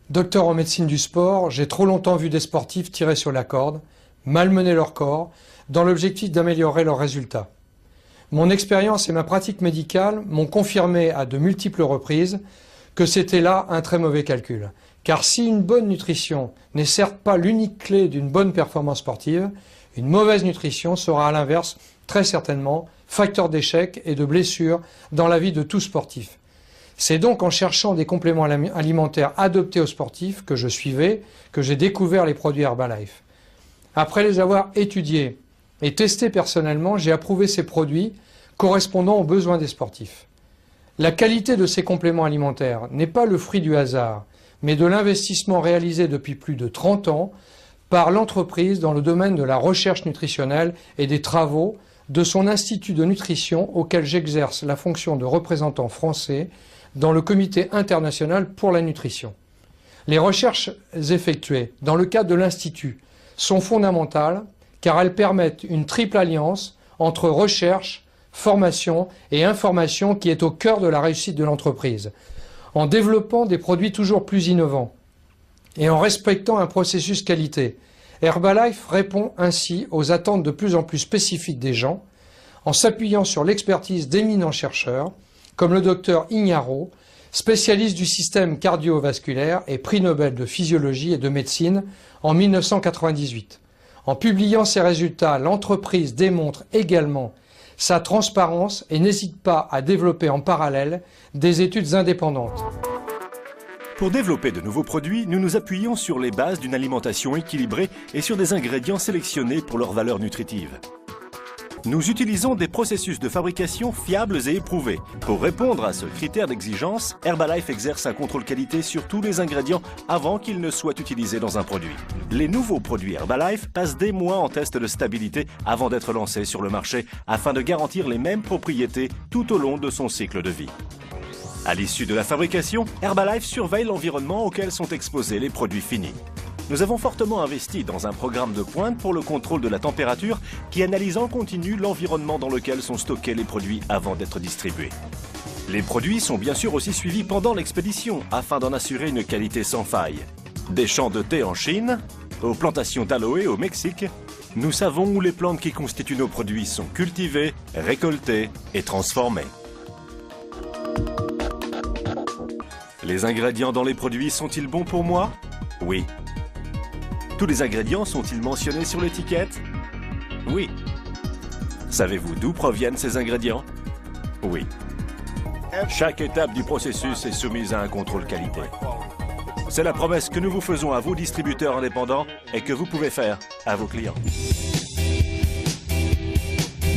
Docteur en médecine du sport, j'ai trop longtemps vu des sportifs tirer sur la corde, malmener leur corps, dans l'objectif d'améliorer leurs résultats. Mon expérience et ma pratique médicale m'ont confirmé à de multiples reprises que c'était là un très mauvais calcul. Car si une bonne nutrition n'est certes pas l'unique clé d'une bonne performance sportive, une mauvaise nutrition sera à l'inverse très certainement facteur d'échec et de blessures dans la vie de tout sportif. C'est donc en cherchant des compléments alimentaires adaptés aux sportifs que je suivais, que j'ai découvert les produits Herbalife. Après les avoir étudiés et testés personnellement, j'ai approuvé ces produits correspondant aux besoins des sportifs. La qualité de ces compléments alimentaires n'est pas le fruit du hasard, mais de l'investissement réalisé depuis plus de 30 ans par l'entreprise dans le domaine de la recherche nutritionnelle et des travaux de son institut de nutrition auquel j'exerce la fonction de représentant français dans le Comité international pour la nutrition. Les recherches effectuées dans le cadre de l'Institut sont fondamentales car elles permettent une triple alliance entre recherche, formation et information qui est au cœur de la réussite de l'entreprise, en développant des produits toujours plus innovants et en respectant un processus qualité. Herbalife répond ainsi aux attentes de plus en plus spécifiques des gens en s'appuyant sur l'expertise d'éminents chercheurs comme le docteur Ignarro, spécialiste du système cardiovasculaire et prix Nobel de physiologie et de médecine en 1998. En publiant ces résultats, l'entreprise démontre également sa transparence et n'hésite pas à développer en parallèle des études indépendantes. Pour développer de nouveaux produits, nous nous appuyons sur les bases d'une alimentation équilibrée et sur des ingrédients sélectionnés pour leur valeur nutritive. Nous utilisons des processus de fabrication fiables et éprouvés. Pour répondre à ce critère d'exigence, Herbalife exerce un contrôle qualité sur tous les ingrédients avant qu'ils ne soient utilisés dans un produit. Les nouveaux produits Herbalife passent des mois en test de stabilité avant d'être lancés sur le marché afin de garantir les mêmes propriétés tout au long de son cycle de vie. À l'issue de la fabrication, Herbalife surveille l'environnement auquel sont exposés les produits finis. Nous avons fortement investi dans un programme de pointe pour le contrôle de la température qui analyse en continu l'environnement dans lequel sont stockés les produits avant d'être distribués. Les produits sont bien sûr aussi suivis pendant l'expédition afin d'en assurer une qualité sans faille. Des champs de thé en Chine, aux plantations d'aloe au Mexique, nous savons où les plantes qui constituent nos produits sont cultivées, récoltées et transformées. Les ingrédients dans les produits sont-ils bons pour moi? Oui. Tous les ingrédients sont-ils mentionnés sur l'étiquette? Oui. Savez-vous d'où proviennent ces ingrédients? Oui. Chaque étape du processus est soumise à un contrôle qualité. C'est la promesse que nous vous faisons à vos distributeurs indépendants et que vous pouvez faire à vos clients.